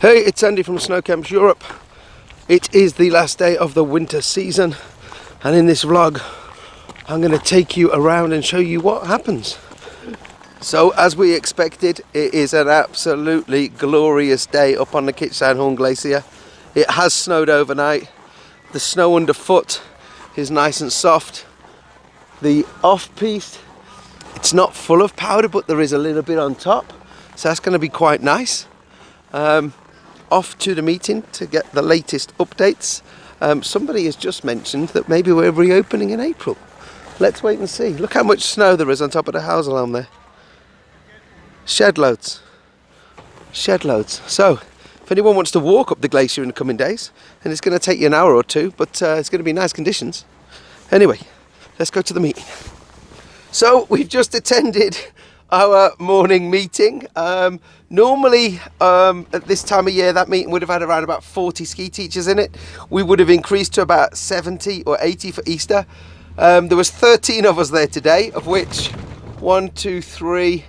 Hey, it's Andy from Snow Camps Europe. It is the last day of the winter season, and in this vlog I'm going to take you around and show you what happens. So as we expected, it is an absolutely glorious day up on the Kitzsteinhorn Glacier. It has snowed overnight. The snow underfoot is nice and soft. The off-piste, it's not full of powder, but there is a little bit on top, so that's going to be quite nice. Off to the meeting to get the latest updates. Somebody has just mentioned that maybe we're reopening in April. Let's wait and see. Look how much snow there is on top of the house alarm there. Shed loads. Shed loads. So, if anyone wants to walk up the glacier in the coming days, and it's going to take you an hour or two, but it's going to be nice conditions. Anyway, let's go to the meeting. So, we've just attended our morning meeting. Normally at this time of year that meeting would have had around about 40 ski teachers in it. We would have increased to about 70 or 80 for Easter. There was 13 of us there today, of which 3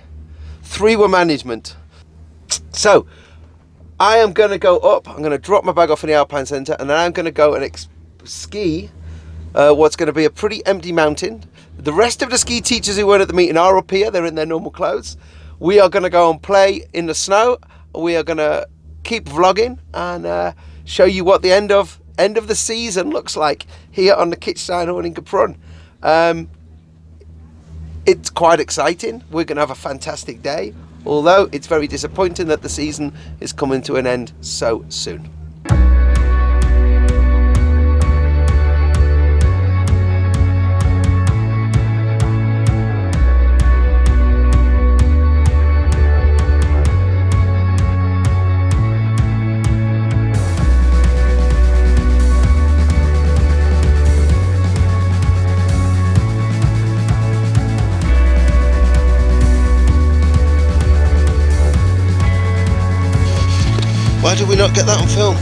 were management. So I am going to go up, I'm going to drop my bag off in the Alpine Centre, and then I'm going to go and ski what's going to be a pretty empty mountain. The rest of the ski teachers who weren't at the meeting are up here. They're in their normal clothes. We are going to go and play in the snow. We are going to keep vlogging and show you what the end of the season looks like here on the Kitzsteinhorn in Kaprun. It's quite exciting. We're going to have a fantastic day, although it's very disappointing that the season is coming to an end so soon. Why did we not get that on film?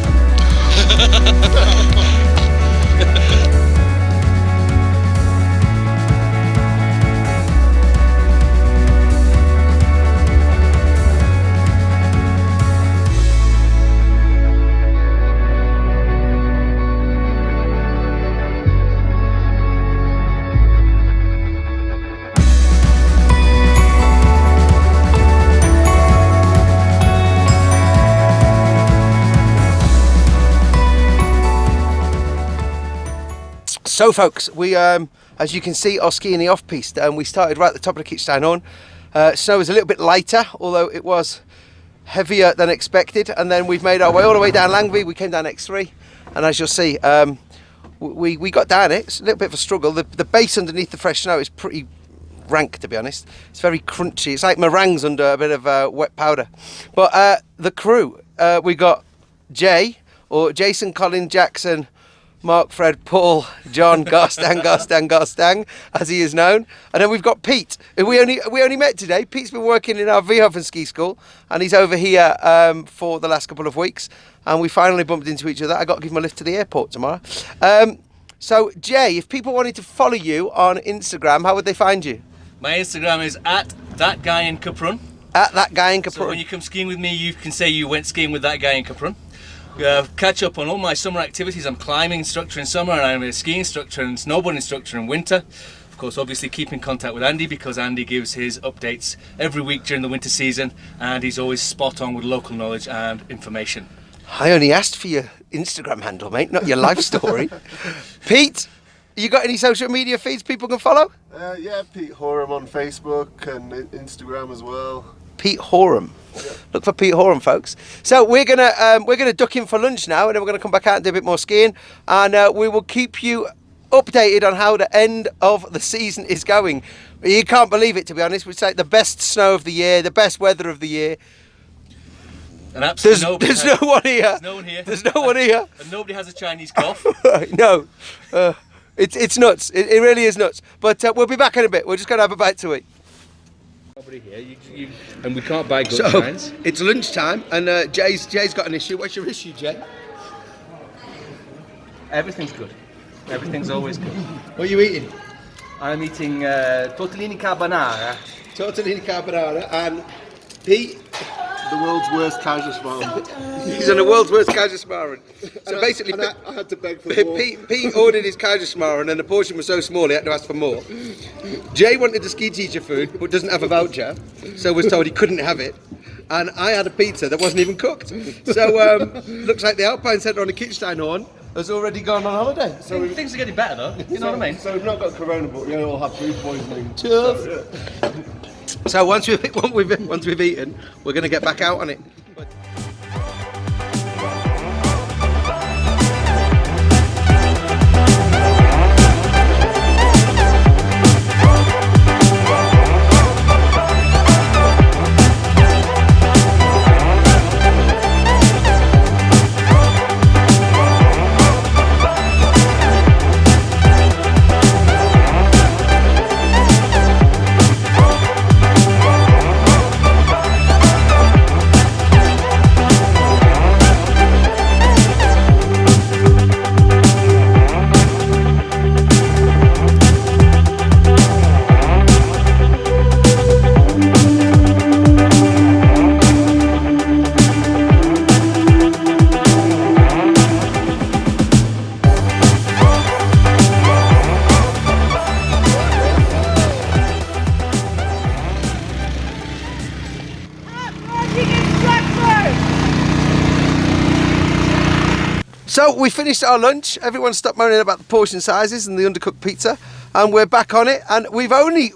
So folks, we as you can see are skiing the off-piste, and we started right at the top of the Kitzsteinhorn. Snow was a little bit lighter, although it was heavier than expected, and then we've made our way all the way down Langby. We came down X3, and as you'll see, we got down it. It's a little bit of a struggle. The base underneath the fresh snow is pretty rank, to be honest. It's very crunchy. It's like meringues under a bit of wet powder. But the crew, we got Jay, or Jason, Colin, Jackson, Mark, Fred, Paul, John, Gostang, as he is known. And then we've got Pete, who we only met today. Pete's been working in our Wehofen ski school, and he's over here for the last couple of weeks. And we finally bumped into each other. I got to give him a lift to the airport tomorrow. So, Jay, if people wanted to follow you on Instagram, how would they find you? My Instagram is @thatguyinkaprun. @thatguyinkaprun. So when you come skiing with me, you can say you went skiing with that guy in Kaprun. Catch up on all my summer activities. I'm climbing instructor in summer, and I'm a ski instructor and snowboard instructor in winter. Of course, obviously keep in contact with Andy, because Andy gives his updates every week during the winter season, and he's always spot on with local knowledge and information. I only asked for your Instagram handle, mate, not your life story. Pete, you got any social media feeds people can follow? Yeah, Pete Horam on Facebook and Instagram as well. Pete Horam. Yeah. Look for Pete Horam, folks. So we're gonna duck in for lunch now, and then we're gonna come back out and do a bit more skiing, and we will keep you updated on how the end of the season is going. You can't believe it, to be honest. It's like the best snow of the year, the best weather of the year. And absolutely there's no one here. There's no one here. There's no one here. And nobody has a Chinese cough. No. It's nuts. It really is nuts. But we'll be back in a bit. We're just going to have a bite to eat. Nobody here. And we can't buy good signs. It's lunchtime, and Jay's got an issue. What's your issue, Jay? Everything's good. Everything's always good. What are you eating? I'm eating tortellini carbonara. Tortellini carbonara, and Pete, the world's worst Kaiserschmarrn. He's on the world's worst Kaiserschmarrn. So basically, I had to beg for more. Pete ordered his Kaiserschmarrn and the portion was so small he had to ask for more. Jay wanted the ski teacher food but doesn't have a voucher, so was told he couldn't have it. And I had a pizza that wasn't even cooked. So looks like the Alpine Centre on the Kitzsteinhorn has already gone on holiday. So things are getting better though, you know what I mean? So we've not got corona, but we all have food poisoning. Cheers. So once we've eaten, we're going to get back out on it. So we finished our lunch, everyone stopped moaning about the portion sizes and the undercooked pizza, and we're back on it, and we've only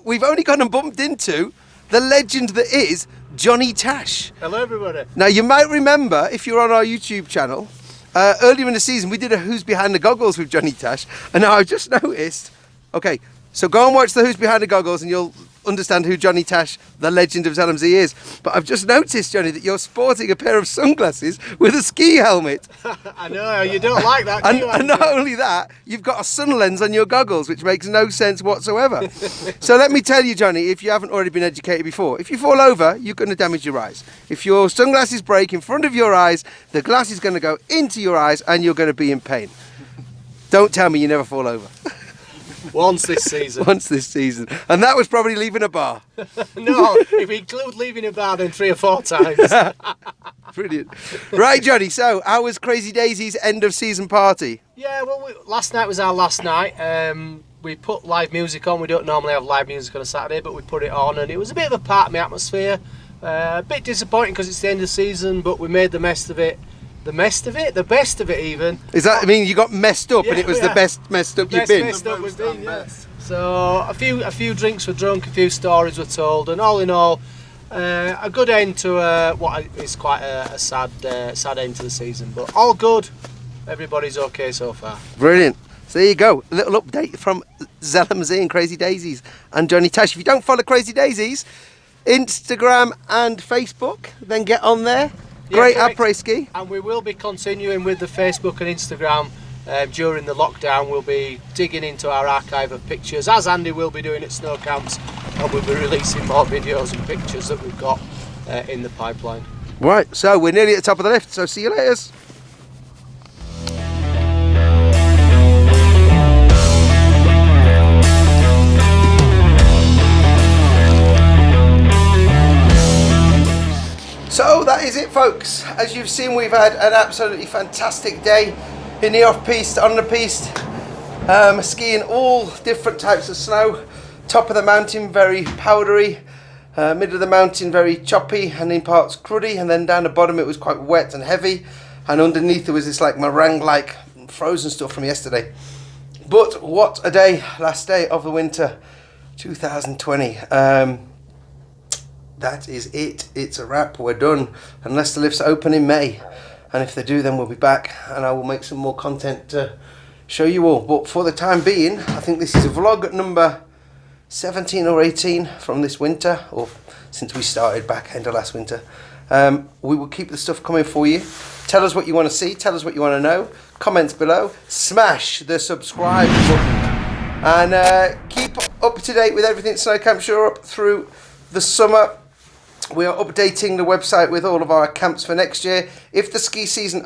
gone and bumped into the legend that is Johnny Tash. Hello everybody. Now you might remember, if you're on our YouTube channel, earlier in the season we did a Who's Behind the Goggles with Johnny Tash, and now I've just noticed, okay, so go and watch the Who's Behind the Goggles and you'll understand who Johnny Tash, the legend of Zellamsey, is. But I've just noticed, Johnny, that you're sporting a pair of sunglasses with a ski helmet. I know, you don't like that, do you? And not only that, you've got a sun lens on your goggles, which makes no sense whatsoever. So let me tell you, Johnny, if you haven't already been educated before, if you fall over, you're going to damage your eyes. If your sunglasses break in front of your eyes, the glass is going to go into your eyes and you're going to be in pain. Don't tell me you never fall over. Once this season. Once this season. And that was probably leaving a bar. No, if we include leaving a bar, then 3 or 4 times. Brilliant. Right, Johnny, so how was Crazy Daisy's end of season party? Yeah, well, last night was our last night. We put live music on. We don't normally have live music on a Saturday, but we put it on, and it was a bit of a part of the atmosphere. A bit disappointing because it's the end of the season, but we made the best of it. The best of it even. Is that, I mean, you got messed up and it was the best messed up you've been? Messed up we've been, yeah. So a few drinks were drunk, a few stories were told, and all in all, a good end to what is quite a sad end to the season. But all good, everybody's okay so far. Brilliant. So there you go, a little update from Zellamsey and Crazy Daisies and Johnny Tash. If you don't follow Crazy Daisies, Instagram and Facebook, then get on there. Great après ski. And we will be continuing with the Facebook and Instagram during the lockdown. We'll be digging into our archive of pictures, as Andy will be doing at snow camps, and we'll be releasing more videos and pictures that we've got in the pipeline. Right, so we're nearly at the top of the lift, so see you later. So that is it, folks. As you've seen, we've had an absolutely fantastic day in the off-piste, on the piste, skiing all different types of snow. Top of the mountain very powdery, middle of the mountain very choppy and in parts cruddy, and then down the bottom it was quite wet and heavy, and underneath there was this like meringue like frozen stuff from yesterday. But what a day, last day of the winter 2020. That is it. It's a wrap. We're done. Unless the lifts open in May. And if they do, then we'll be back and I will make some more content to show you all. But for the time being, I think this is vlog number 17 or 18 from this winter, or since we started back end of last winter. We will keep the stuff coming for you. Tell us what you want to see. Tell us what you want to know. Comments below. Smash the subscribe button. And keep up to date with everything Snow Camps Europe through the summer. We are updating the website with all of our camps for next year. If the ski season,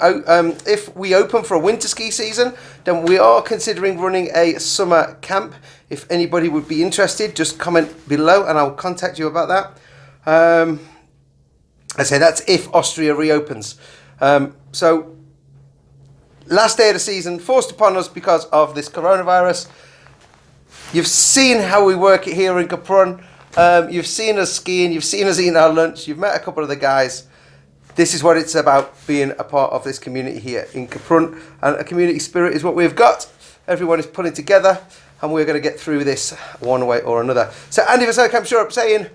if we open for a winter ski season, then we are considering running a summer camp. If anybody would be interested, just comment below and I'll contact you about that. I say that's if Austria reopens. So last day of the season, forced upon us because of this coronavirus. You've seen how we work it here in Kaprun. You've seen us skiing, you've seen us eating our lunch, you've met a couple of the guys. This is what it's about, being a part of this community here in Kaprun, and a community spirit is what we've got. Everyone is pulling together, and we're going to get through this one way or another. So Andy for Camp Europe saying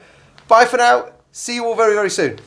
bye for now. See you all very, very soon.